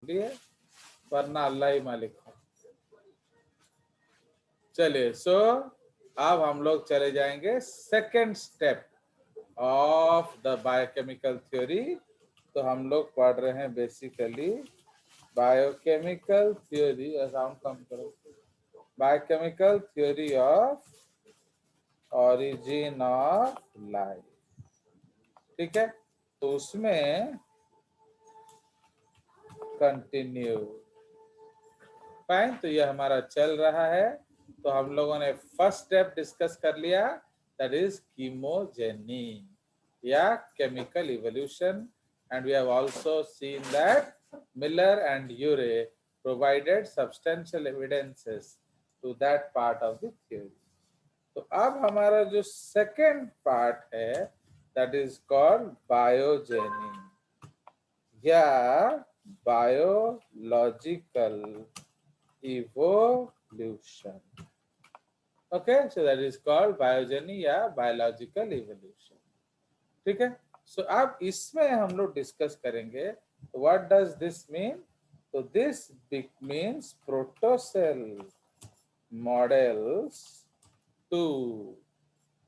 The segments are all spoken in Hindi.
लिए, वरना अल्लाह ही मालिक है। चलिए, सो अब हम लोग चले जाएंगे second step of the biochemical theory. तो हम लोग पढ़ रहे हैं बेसिकली बायोकेमिकल थ्योरी, साउंड कम करो, biochemical theory of origin of life. ठीक है, तो उसमें कंटिन्यू फाइन। तो ये हमारा चल रहा है। तो हम लोगों ने फर्स्ट स्टेप डिस्कस कर लिया, दैट इज कीमोजेनी या chemical evolution, and we have also seen that Miller and Urey provided substantial evidences to that part of the theory. तो अब हमारा जो सेकेंड पार्ट है दैट इज कॉल्ड बायोजेनी या biological evolution. Okay, so that is called biogeny या biological evolution. ठीक है, so अब इसमें हम लोग डिस्कस करेंगे what does this mean. तो this means protocell models to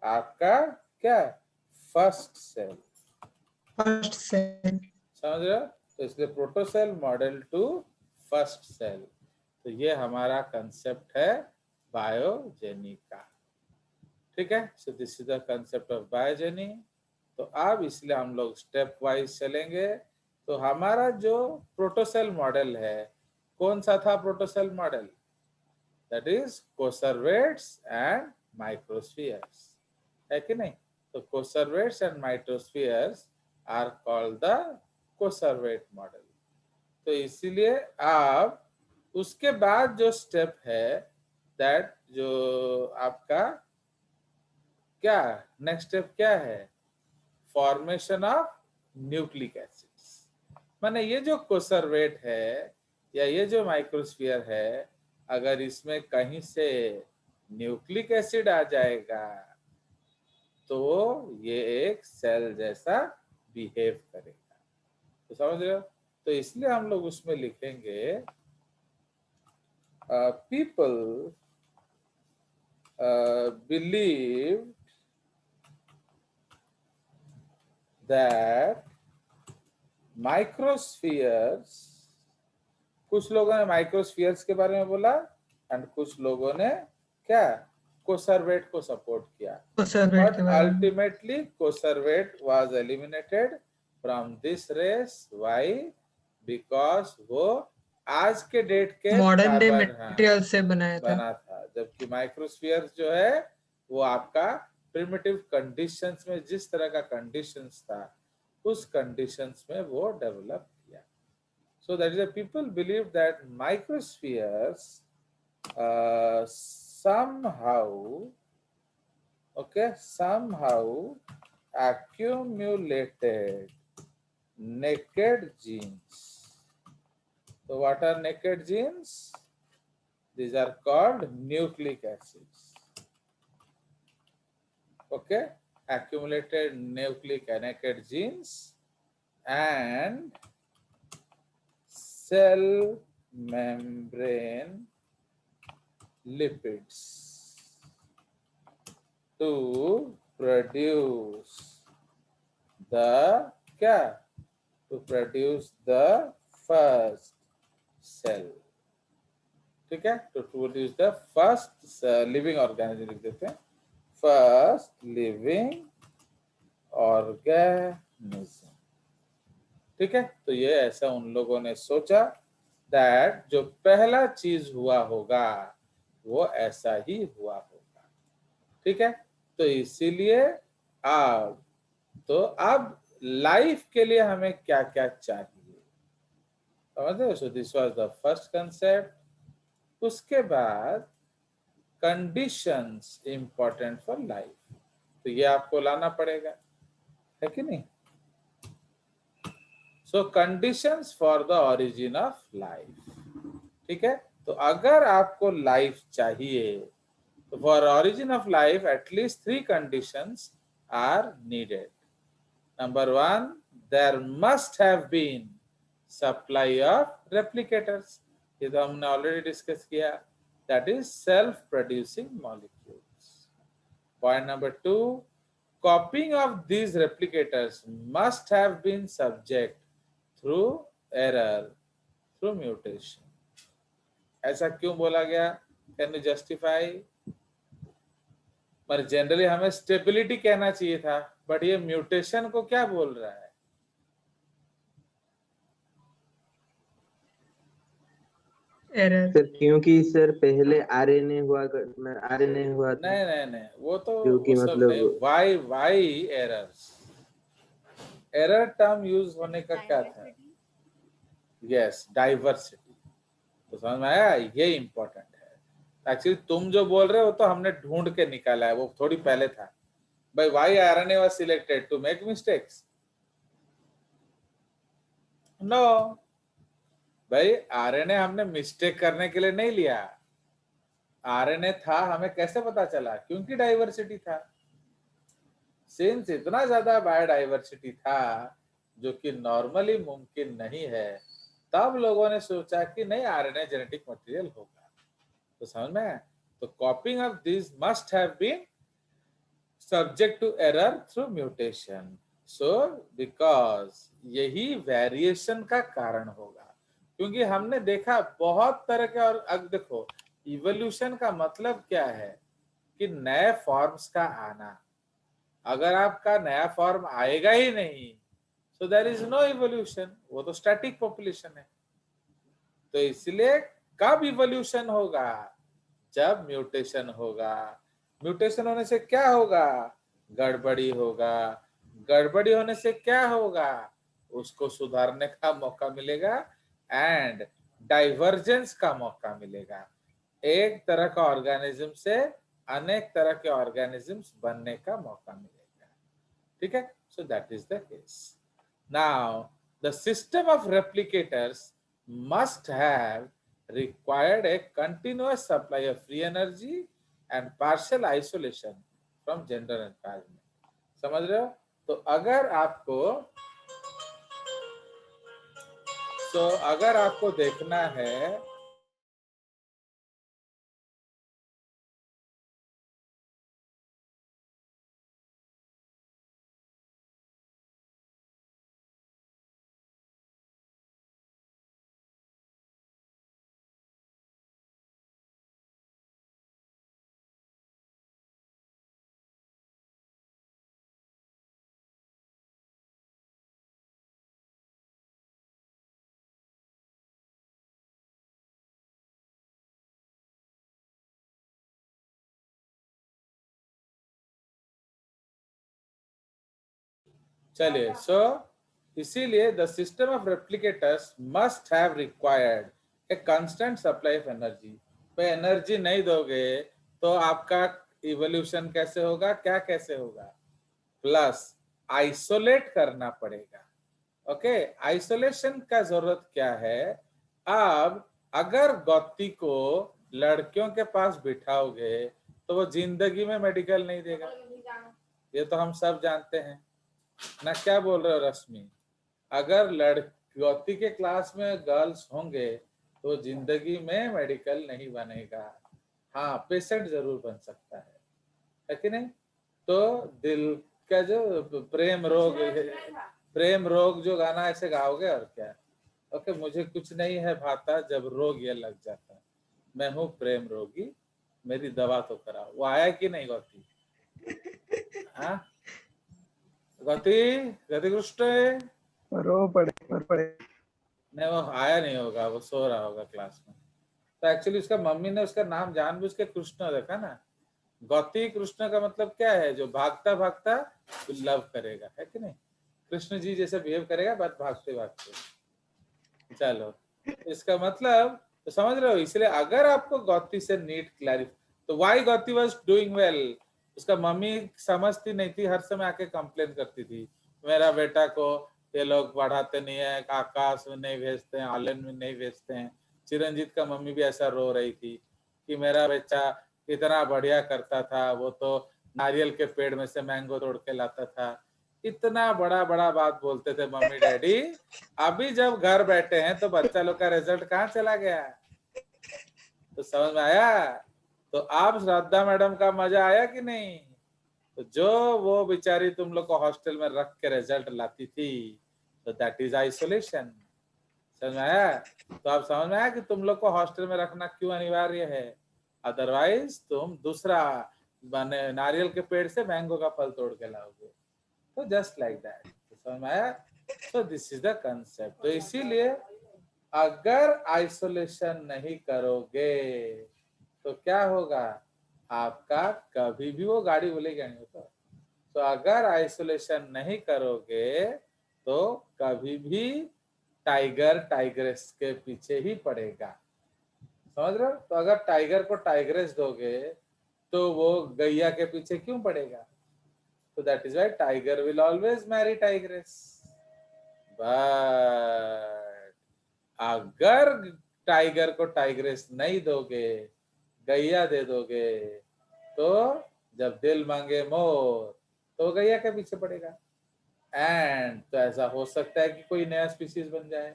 आपका क्या फर्स्ट सेल, समझ रहे हो? तो इसलिए protocell model to first cell. तो ये हमारा कंसेप्ट है बायोजेनी का। ठीक है, so this is the concept of biogeny. तो अब इसलिए हम लोग स्टेप वाइज चलेंगे। तो हमारा जो प्रोटोसेल मॉडल है, कौन सा था protocell model? That is coacervates and microspheres, है कि नहीं? तो coacervates and microspheres are called the coacervate model. तो इसीलिए आप उसके बाद जो स्टेप है दैट जो आपका क्या नेक्स्ट स्टेप क्या है? Formation of nucleic acids. माने ये जो कोसर्वेट है या ये जो माइक्रोस्फीयर है, अगर इसमें कहीं से न्यूक्लिक एसिड आ जाएगा तो ये एक सेल जैसा बिहेव करेगा। तो समझ रहे हो? तो इसलिए हम लोग उसमें लिखेंगे people believed that microspheres, कुछ लोगों ने माइक्रोस्फीयर्स के बारे में बोला एंड कुछ लोगों ने क्या कोसर्वेट को सपोर्ट किया, but ultimately coacervate was eliminated from this race. Why? Because वो आज के डेट के मॉडर्न डे मटेरियल से बना था, जबकि माइक्रोस्फीयर जो है वो आपका प्रिमिटिव कंडीशंस में जिस तरह का कंडीशंस था उस कंडीशंस में वो डेवलप किया। So that is people believe that microspheres somehow accumulated naked genes. So what are naked genes? These are called nucleic acids. Okay, accumulated nucleic naked genes and cell membrane lipids to produce the first cell. ठीक है, to produce the first living organism लिख देते हैं, फर्स्ट लिविंग ऑर्गेनिज्म। ठीक है, तो ये ऐसा उन लोगों ने सोचा दैट जो पहला चीज हुआ होगा वो ऐसा ही हुआ होगा। ठीक है, तो इसीलिए अब लाइफ के लिए हमें क्या क्या चाहिए, समझे? So this was the first concept. उसके बाद कंडीशंस इंपॉर्टेंट फॉर लाइफ, तो ये आपको लाना पड़ेगा, है कि नहीं? So conditions for the origin of life. ठीक है, तो अगर आपको लाइफ चाहिए तो for origin of life at least 3 conditions are needed. Number 1, there must have been supply of replicators, ये तो हमने ऑलरेडी डिस्कस किया, that is self producing molecules. Point number 2, copying of these replicators must have been subject through error, through mutation। ऐसा क्यों बोला गया, कैन यू जस्टिफाई? पर जनरली हमें स्टेबिलिटी कहना चाहिए था, बट ये म्यूटेशन को क्या बोल रहा है? एरर। सर क्योंकि सर पहले आरएनए हुआ था, नहीं नहीं नहीं, वो तो क्योंकि वो सब मतलब नहीं, why errors, error term use होने का क्या था? Yes, diversity. तो समझ में आया, ये इंपॉर्टेंट है। एक्चुअली तुम जो बोल रहे हो तो हमने ढूंढ के निकाला है, वो थोड़ी पहले था। भाई why RNA was selected to make mistakes? No भाई, आरएनए हमने मिस्टेक करने के लिए नहीं लिया। आरएनए था, हमें कैसे पता चला? क्योंकि डाइवर्सिटी था। सिंस इतना ज्यादा बायोडाइवर्सिटी था जो कि नॉर्मली मुमकिन नहीं है, तब लोगों ने सोचा कि नहीं, आरएनए जेनेटिक मटेरियल होगा। तो समझ में? तो copying of this must have been subject to error through mutation. So because यही वेरिएशन का कारण होगा, क्योंकि हमने देखा बहुत तरह के। और अब देखो, इवोल्यूशन का मतलब क्या है कि नए फॉर्म्स का आना। अगर आपका नया फॉर्म आएगा ही नहीं, so there is no evolution, वो तो स्टैटिक पॉपुलेशन है। तो इसलिए कब इवोल्यूशन होगा? जब म्यूटेशन होगा। म्यूटेशन होने से क्या होगा? गड़बड़ी होगा। गड़बड़ी होने से क्या होगा? उसको सुधारने का मौका मिलेगा एंड डाइवर्जेंस का मौका मिलेगा। एक तरह का ऑर्गेनिज्म से अनेक तरह के ऑर्गेनिजम्स बनने का मौका मिलेगा। ठीक है? So that is the case. Now the system of replicators must have required a continuous supply of free energy and partial isolation from general environment। समझ रहे हो? तो अगर आपको देखना है चलिए, सो इसीलिए the system of replicators must have required a constant supply of energy. तो एनर्जी नहीं दोगे तो आपका इवोल्यूशन कैसे होगा? क्या कैसे होगा? प्लस आइसोलेट करना पड़ेगा। ओके, आइसोलेशन का जरूरत क्या है? अब अगर गौती को लड़कियों के पास बिठाओगे तो वो जिंदगी में मेडिकल नहीं देगा, ये तो हम सब जानते हैं ना। क्या बोल रहे हो रश्मि? अगर गौती के क्लास में गर्ल्स होंगे तो जिंदगी में मेडिकल नहीं बनेगा। हाँ, पेशेंट जरूर बन सकता है कि नहीं? तो दिल का जो प्रेम रोग जो गाना ऐसे गाओगे और क्या? ओके, मुझे कुछ नहीं है भाता जब रोग ये लग जाता, मैं हूँ प्रेम रोगी, मेरी दवा तो कराओ। वो आया कि नहीं गौती? हाँ गौती, गति कृष्ण रो पड़े नहीं, वो आया नहीं होगा, वो सो रहा होगा क्लास में। तो एक्चुअली उसका मम्मी ने उसका नाम जानबूझ के कृष्ण रखा ना। गौती कृष्ण का मतलब क्या है? जो भागता भागता लव करेगा, है कि नहीं? कृष्ण जी जैसे बिहेव करेगा, बस भागते भागते। चलो, इसका मतलब तो समझ रहे हो। इसलिए अगर आपको गौती से नीट क्लैरिफाई, तो why Gauti was doing well, उसका मम्मी समझती नहीं थी, हर समय आके कंप्लेन करती थी, मेरा बेटा को ये लोग पढ़ाते नहीं है, आकाश में नहीं भेजते हैं, आलन में नहीं भेजते हैं। चिरंजीत का मम्मी भी ऐसा रो रही थी कि मेरा बच्चा इतना बढ़िया करता था, वो तो नारियल के पेड़ में से मैंगो तोड़ के लाता था, इतना बड़ा बड़ा बात बोलते थे मम्मी डैडी, अभी जब घर बैठे हैं तो बच्चा लोग का रिजल्ट कहाँ चला गया। तो समझ में आया। तो आप श्रद्धा मैडम का मजा आया कि नहीं। तो जो वो बेचारी तुम लोग को हॉस्टल में रख के रिजल्ट लाती थी, तो दैट इज आइसोलेशन। समझ में आया। तो आप समझ में आया कि तुम लोग को हॉस्टल में रखना क्यों अनिवार्य है। अदरवाइज तुम दूसरा माने नारियल के पेड़ से मैंगो का फल तोड़ के लाओगे। तो जस्ट लाइक दैट। समझ में आया। सो दिस इज द कंसेप्ट। तो इसीलिए अगर आइसोलेशन नहीं करोगे तो क्या होगा, आपका कभी भी वो गाड़ी बोलेगा नहीं होता। तो अगर आइसोलेशन नहीं करोगे तो कभी भी टाइगर टाइग्रेस के पीछे ही पड़ेगा। समझ रहे हो। तो अगर टाइगर को टाइग्रेस दोगे तो वो गैया के पीछे क्यों पड़ेगा। तो that is why tiger will always marry tigress. But अगर टाइगर को टाइग्रेस नहीं दोगे, गैया दे दोगे, तो जब दिल मांगे मोर तो गैया के पीछे पड़ेगा। एंड तो ऐसा हो सकता है कि कोई नया स्पीसीज बन जाए।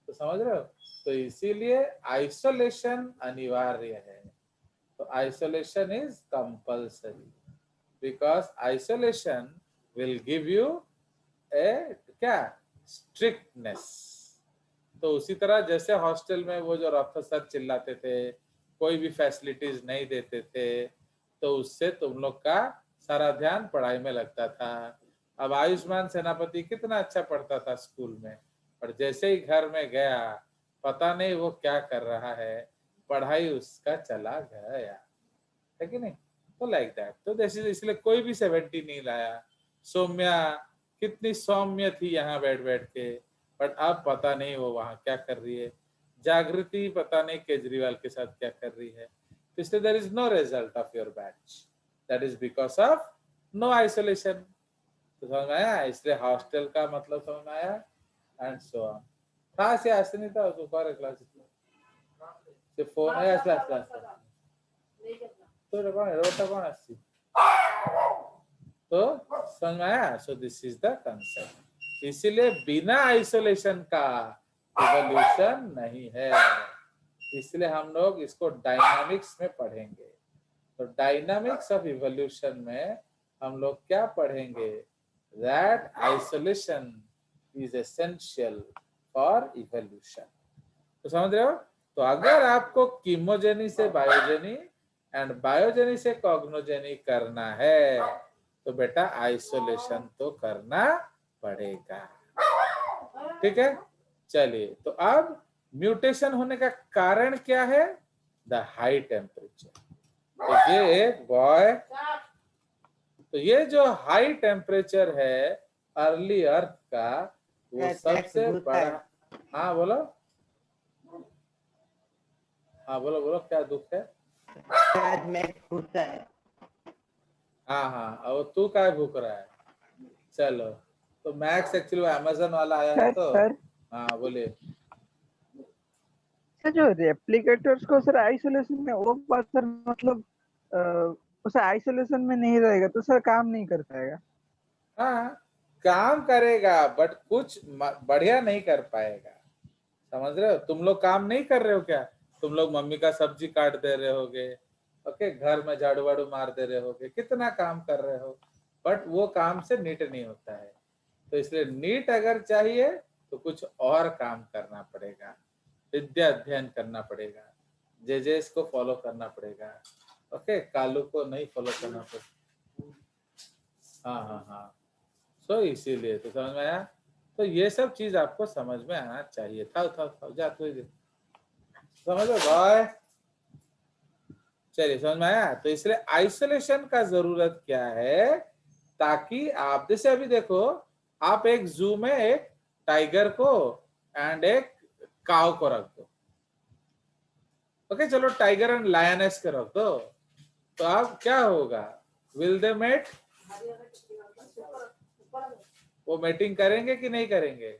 तो समझ रहे हो। तो इसीलिए आइसोलेशन अनिवार्य है। तो isolation is compulsory because isolation will give you a क्या स्ट्रिक्टनेस। तो उसी तरह जैसे हॉस्टल में वो जो प्रोफेसर चिल्लाते थे, कोई भी फैसिलिटीज नहीं देते थे, तो उससे तुम लोग का सारा ध्यान पढ़ाई में लगता था। अब आयुष्मान सेनापति कितना अच्छा पढ़ता था स्कूल में, पर जैसे ही घर में गया पता नहीं वो क्या कर रहा है, पढ़ाई उसका चला गया है कि नहीं। तो लाइक दैट। तो जैसे इसलिए कोई भी 70 नहीं लाया। सौम्या कितनी सौम्य थी यहाँ बैठ बैठ के, बट अब पता नहीं वो वहां क्या कर रही है। जागृति पता नहीं केजरीवाल के साथ क्या कर रही है। इसलिए there is no result of your batch, that is because of no isolation. तो समझ में आया। इसलिए हॉस्टल का मतलब समझ में आया एंड सो ऑन। हाँ से आते नहीं था तो पर क्लास से फोन है क्लास क्लास तो रोटा कौन आसी। तो समझ में आया। सो दिस इज द कंसेप्ट। इसीलिए बिना आइसोलेशन का इवोल्यूशन नहीं है। इसलिए हम लोग इसको डायनामिक्स में पढ़ेंगे। तो डायनामिक्स ऑफ इवोल्यूशन में हम लोग क्या पढ़ेंगे, that isolation is essential for evolution. तो समझ रहे हो। तो अगर आपको कीमोजेनी से बायोजेनी एंड बायोजेनी से कॉग्नोजेनी करना है तो बेटा आइसोलेशन तो करना पड़ेगा। ठीक है। चलिए तो अब म्यूटेशन होने का कारण क्या है, द हाई टेम्परेचर। तो ये बॉय, तो ये जो हाई टेम्परेचर है अर्ली अर्थ का, वो सबसे बड़ा। हाँ बोलो, हाँ बोलो बोलो क्या दुख है। हाँ हाँ, और तू क्या भूख रहा है। चलो तो मैक्स एक्चुअली अमेजन वाला आया है तो सर हाँ बोलिए। सर जो रेप्लिकेटर्स को सर आइसोलेशन में वो बात सर मतलब उसे आइसोलेशन में नहीं रहेगा तो सर काम नहीं कर पाएगा। हाँ काम करेगा बट कुछ बढ़िया नहीं कर पाएगा। समझ रहे हो। तुम लोग काम नहीं कर रहे हो क्या, तुम लोग मम्मी का सब्जी काट दे रहे होगे, ओके, घर में झाड़ू वाड़ू मार दे रहे होगे, कितना काम कर रहे हो, बट वो काम से नीट नहीं होता है। तो इसलिए नीट अगर चाहिए तो कुछ और काम करना पड़ेगा, विद्या अध्ययन करना पड़ेगा, जेजेस को फॉलो करना पड़ेगा, ओके, कालू को नहीं फॉलो करना पड़ेगा। हाँ हाँ हाँ। सो इसीलिए तो समझ में आया। तो ये सब चीज आपको समझ में आना चाहिए था जा तो समझ लो भाई। चलिए समझ में आया। तो इसलिए आइसोलेशन का जरूरत क्या है, ताकि आप जैसे अभी देखो, आप एक जू में एक टाइगर को एंड एक काव को रख दो, ओके, चलो टाइगर एंड लायनेस को रख दो, तो आप क्या होगा, विल दे मेट, वो मीटिंग करेंगे कि नहीं करेंगे।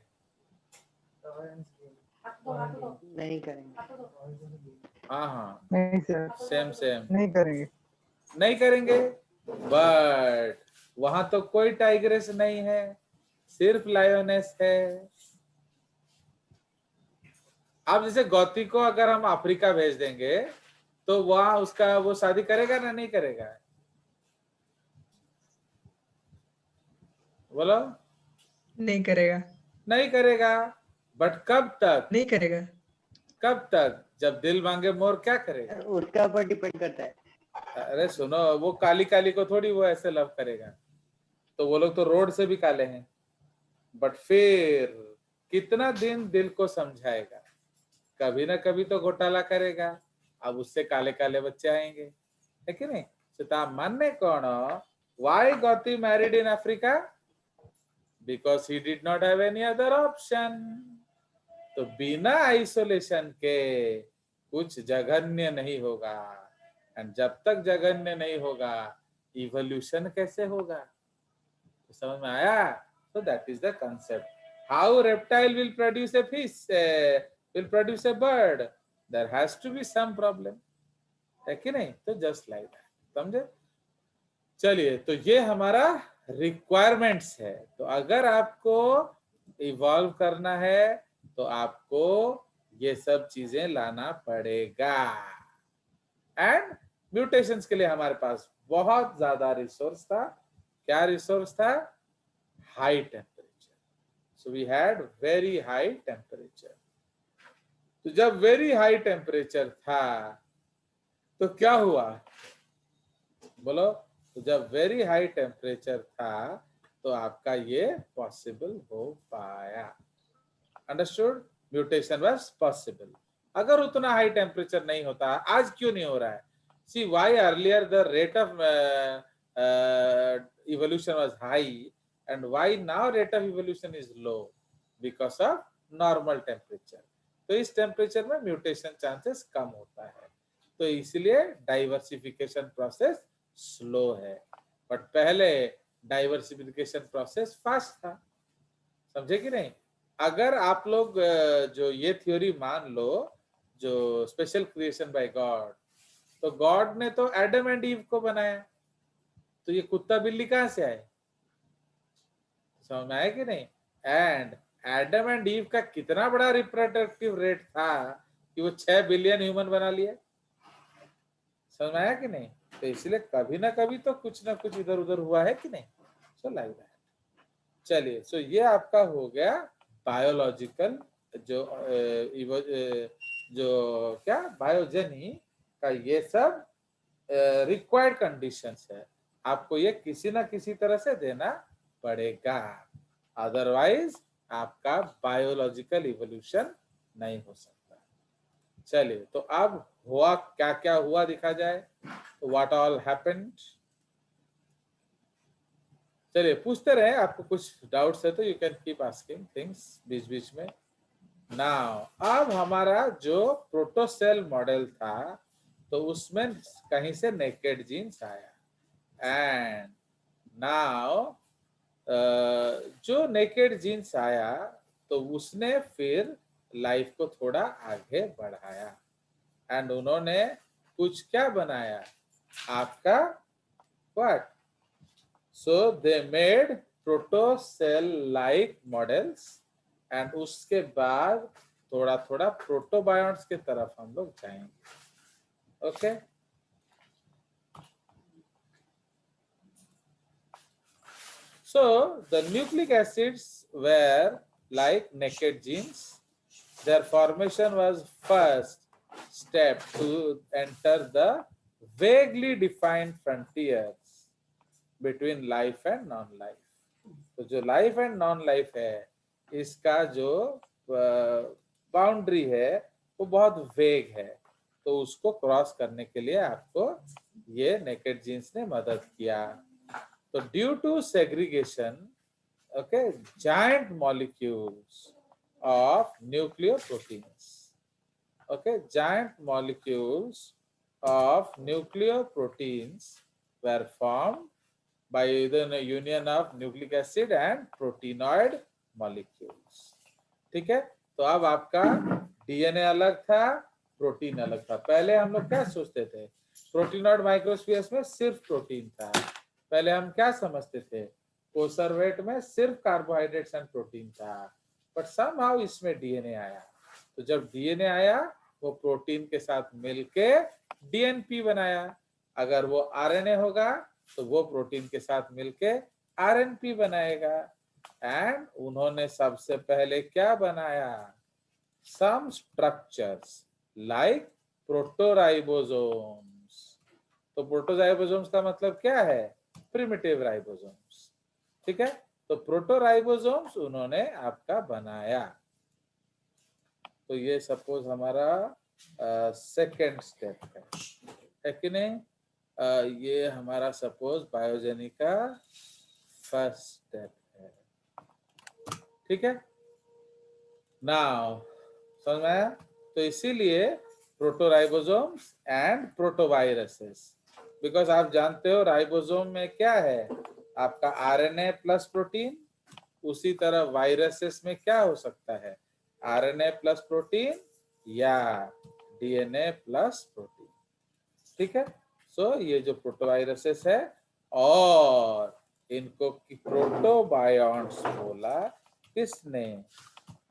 नहीं करेंगे। हाँ हाँ नहीं सर, सेम सेम नहीं करेंगे। नहीं करेंगे। बट वहां तो कोई टाइग्रेस नहीं है, सिर्फ लायोनेस है। अब जैसे गौती को अगर हम अफ्रीका भेज देंगे तो वहां उसका वो शादी करेगा ना नहीं करेगा? बोलो। नहीं करेगा। नहीं करेगा। बट कब तक? नहीं करेगा। कब तक? जब दिल मांगे मोर क्या करेगा? उसका ऊपर डिपेंड करता है। अरे सुनो, वो काली काली को थोड़ी वो ऐसे लव करेगा, तो वो लोग तो रोड से भी काले हैं। बट फिर कितना दिन दिल को समझाएगा, कभी ना कभी तो घोटाला करेगा। अब उससे काले काले बच्चे आएंगे, है कि नहीं? तो मानने कौन? Why Gauti married in Africa? Because he did not have any other option. तो बिना आइसोलेशन के कुछ जघन्य नहीं होगा, एंड जब तक जघन्य नहीं होगा इवोल्यूशन कैसे होगा? तो समझ में आया? So that is the concept. How reptile will produce a fish, will produce a bird? There has to be some problem, है कि नहीं? तो just like that, समझे? चलिए, तो ये हमारा रिक्वायरमेंट्स है। तो अगर आपको इवॉल्व करना है तो आपको ये सब चीजें लाना पड़ेगा। एंड म्यूटेशंस के लिए हमारे पास बहुत ज्यादा रिसोर्स था। क्या रिसोर्स था? High temperature. So we had very high temperature. तो जब वेरी हाई टेम्परेचर था तो क्या हुआ? बोलो। तो जब वेरी हाई टेम्परेचर था तो आपका ये पॉसिबल हो पाया। अंडरस्टूड? Mutation was possible. अगर उतना हाई टेम्परेचर नहीं होता, आज क्यों नहीं हो रहा है? See why earlier the rate of evolution was high and why now rate of evolution is low? Because of normal temperature. तो इस टेम्परेचर में म्यूटेशन चांसेस कम होता है, तो इसलिए डाइवर्सिफिकेशन प्रोसेस स्लो है। बट पहले डाइवर्सिफिकेशन प्रोसेस फास्ट था। समझे कि नहीं? अगर आप लोग जो ये थ्योरी मान लो, जो स्पेशल क्रिएशन बाय गॉड, तो गॉड ने तो एडम एंड ईव को बनाया, तो ये कुत्ता बिल्ली कहां से आए? समझ में आया कि नहीं? एंड एडम एंड ईव का कितना बड़ा रिप्रोडक्टिव रेट था कि वो 6 बिलियन ह्यूमन बना लिए। समझ में आया कि नहीं? तो इसलिए कभी ना कभी तो कुछ ना कुछ इधर उधर हुआ है कि नहीं? So like that. चलिए, सो ये आपका हो गया बायोलॉजिकल जो क्या बायोजेनी का ये सब रिक्वायर्ड कंडीशंस है। आपको ये किसी ना किसी तरह से देना पड़ेगा, अदरवाइज आपका बायोलॉजिकल इवोल्यूशन नहीं हो सकता। चलिए, तो अब हुआ क्या क्या हुआ दिखा जाए। What all happened. चलिए, पूछते रहे, आपको कुछ डाउट्स है तो you can keep asking things बीच बीच में। नाउ अब हमारा जो प्रोटोसेल मॉडल था तो उसमें कहीं से नेकेड जीन्स आया, एंड नाउ जो नेकेड जीन्स आया तो उसने फिर लाइफ को थोड़ा आगे बढ़ाया, एंड उन्होंने कुछ क्या बनाया आपका what? So they made protocell like models, and उसके बाद थोड़ा थोड़ा प्रोटोबायोन्ट्स की तरफ हम लोग जाएंगे। Okay, so the nucleic acids were like naked genes. Their formation was first step to enter the vaguely defined frontiers between life and non-life. तो जो लाइफ एंड नॉन लाइफ है इसका जो बाउंड्री है वो बहुत वेग है, तो उसको क्रॉस करने के लिए आपको ये नेकेड जीन्स ने मदद किया। So due to segregation, okay, giant molecules of nucleoproteins, okay, giant molecules of nucleoproteins were formed by the union of nucleic acid and proteinoid molecules. ठीक है? तो अब आपका डीएनए अलग था, प्रोटीन अलग था। पहले हम लोग क्या सोचते थे? प्रोटीनॉइड माइक्रोस्फीयर्स में सिर्फ प्रोटीन था, पहले हम क्या समझते थे, कोसरवेट में सिर्फ कार्बोहाइड्रेट्स एंड प्रोटीन था, बट समहाउ इसमें डीएनए आया। तो जब डीएनए आया वो प्रोटीन के साथ मिलके डीएनपी बनाया। अगर वो आरएनए होगा तो वो प्रोटीन के साथ मिलके आरएनपी बनाएगा। एंड उन्होंने सबसे पहले क्या बनाया, सम स्ट्रक्चर्स लाइक प्रोटोराइबोसोम्स। तो प्रोटोराइबोसोम्स का मतलब क्या है, प्रिमिटिव राइबोसोम्स। ठीक है, तो प्रोटोराइबोसोम्स उन्होंने आपका बनाया। तो ये सपोज हमारा सेकेंड स्टेप है कि नहीं। ये हमारा सपोज बायोजेनी का फर्स्ट स्टेप है। ठीक है, नाउ समझ में आया। तो इसीलिए प्रोटोराइबोसोम्स एंड प्रोटोवायरसेस, बिकॉज आप जानते हो राइबोसोम में क्या है, आपका आरएनए प्लस प्रोटीन। उसी तरह वायरसेस में क्या हो सकता है, आरएनए प्लस प्रोटीन या डीएनए प्लस प्रोटीन। ठीक है, सो ये जो प्रोटोवायरसेस है, और इनको प्रोटोबायोन्ट्स बोला किसने,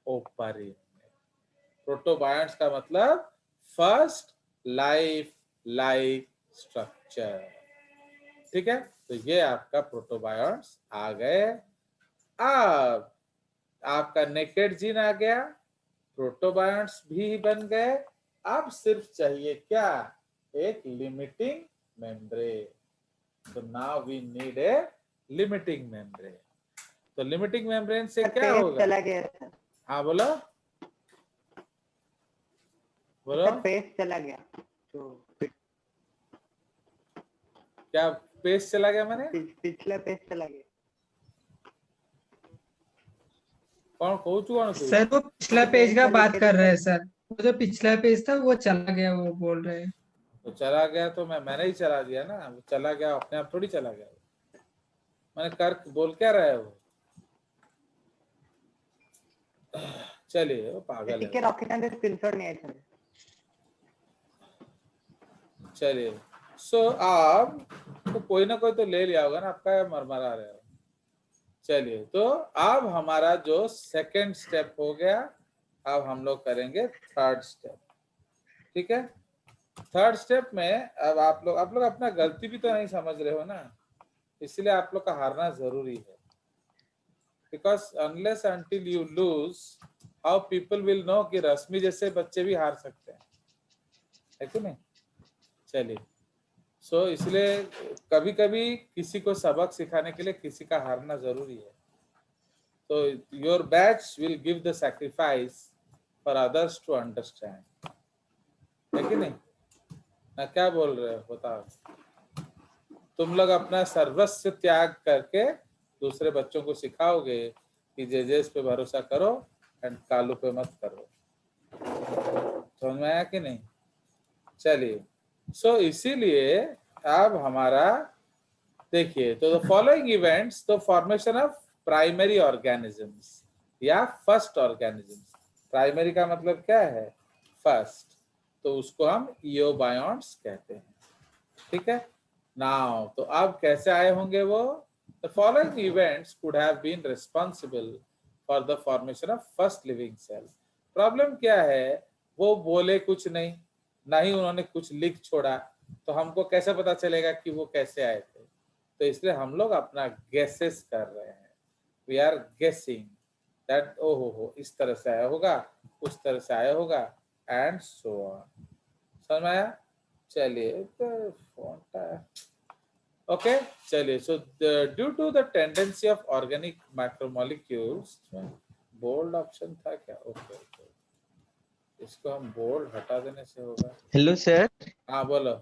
ओपरिन ने। प्रोटोबायोन्ट्स का मतलब फर्स्ट लाइफ लाइक स्ट्रक्चर। ठीक है, तो ये आपका प्रोटोबायोन्ट्स आ गए। अब आपका नेकेड जीन आ गया, प्रोटोबायोन्ट्स भी बन गए। अब सिर्फ चाहिए क्या, एक लिमिटिंग मेम्ब्रेन। तो now we need a limiting membrane. तो लिमिटिंग मेम्ब्रेन से क्या पेज होगा, चला गया सर। हाँ बोलो बोलो। सर पेज चला गया तो क्या पेज चला गया मैंने, पिछला पेज चला गया। कौन कहूँ कौन तू। सर वो पिछला पेज का पेज बात लिखे कर थे रहे हैं सर। सर, वो जो पिछला पेज था वो चला गया, वो बोल रहे हैं। तो चला गया तो मैंने ही चला दिया ना, वो चला गया अपने आप थोड़ी चला गया। मैंने कर बोल क्या रहा है वो। चलिए वो पागल टिके है। रखिना स्क्रीनशॉट नहीं आया। चलिए, सो आप तो कोई ना कोई तो ले लिया होगा ना, आपका मरमरा रहे हो। चलिए, तो अब हमारा जो सेकंड स्टेप हो गया, अब हम लोग करेंगे थर्ड स्टेप। ठीक है, थर्ड स्टेप में अब आप लोग अपना गलती भी तो नहीं समझ रहे हो ना, इसलिए आप लोग का हारना जरूरी है। Because unless until you lose, how people will know कि रश्मि जैसे बच्चे भी हार सकते हैं, है कि नहीं। चलिए, सो इसलिए कभी कभी किसी को सबक सिखाने के लिए किसी का हारना जरूरी है। तो your batch will give the sacrifice for others to understand, है कि नहीं ना। क्या बोल रहे हो बताओ। तुम लोग अपना सर्वस्व त्याग करके दूसरे बच्चों को सिखाओगे कि जेजेस पे भरोसा करो एंड कालू पे मत करो। समझ में आया कि नहीं। चलिए, सो इसीलिए अब हमारा देखिए, तो the following events, the formation of primary organisms या फर्स्ट ऑर्गेनिजम्स। प्राइमरी का मतलब क्या है, फर्स्ट, तो उसको हम इयोबायोन्ट्स कहते हैं। ठीक है, नाउ तो अब कैसे आए होंगे वो, the following events could have been responsible for the formation of first living cell. Problem क्या है, वो बोले कुछ नहीं, ना ही उन्होंने कुछ लिख छोड़ा, तो हमको कैसे पता चलेगा कि वो कैसे आए थे। तो इसलिए हम लोग अपना गेसेस कर रहे हैं, वी आर गेसिंग दैट ओ हो इस तरह से आया होगा, उस तरह से आया होगा, एंड सो ऑन। समझ में आया। चलिए, तो ओके, चलिए, so due to the tendency of organic macromolecules, bold option था क्या, ओके, इसको हम बोल्ड हटा देने से होगा। Hello sir. हाँ बोलो।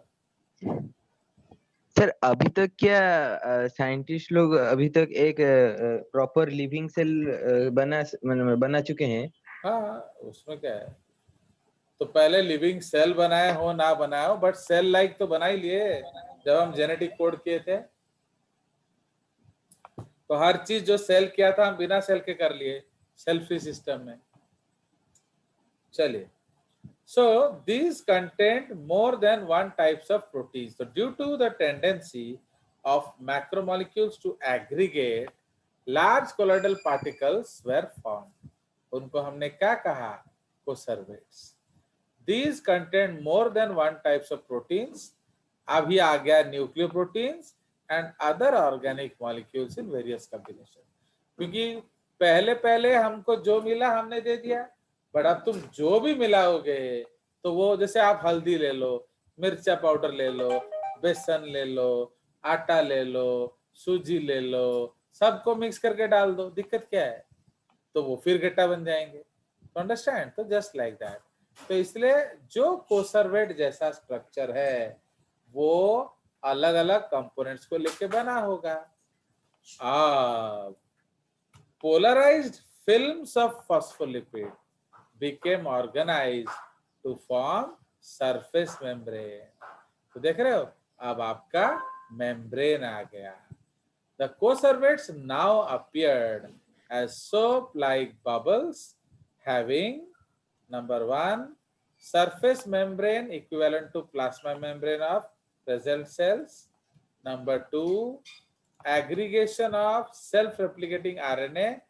सर अभी तक क्या साइंटिस्ट लोग अभी तक एक प्रॉपर लिविंग सेल बना चुके हैं? हाँ, उसमें क्या है, तो पहले लिविंग सेल बनाए हो ना बनाए हो, बट सेल लाइक तो बना ही लिए जब हम जेनेटिक कोड किए थे। तो हर चीज जो सेल किया था हम बिना सेल के कर लिए सेल फ्री सिस्टम में। चलिए, so these contain more than one types of proteins. So due to the tendency of macromolecules to aggregate, large colloidal particles were formed. उनको हमने क्या कहा? कोसर्वेट्स. These contain more than one types of proteins. अभी आ गया nucleoproteins and other organic molecules in various combinations. क्योंकि पहले पहले हमको जो मिला हमने दे दिया, बट अब तुम जो भी मिलाओगे तो वो, जैसे आप हल्दी ले लो, मिर्चा पाउडर ले लो, बेसन ले लो, आटा ले लो, सूजी ले लो, सबको मिक्स करके डाल दो, दिक्कत क्या है? तो वो फिर गट्टा बन जाएंगे. तो अंडरस्टैंड? तो जस्ट लाइक दैट. तो इसलिए जो कोसर्वेट जैसा स्ट्रक्चर है वो अलग अलग कंपोनेंट्स को लेके बना होगा. Polarized films of phospholipid became organized to form surface membrane. तो देख रहे हो, अब आपका membrane आ गया. The coservates now appeared as soap-like bubbles having, number one, surface membrane equivalent to plasma membrane of present cells. Number two, aggregation of self-replicating RNA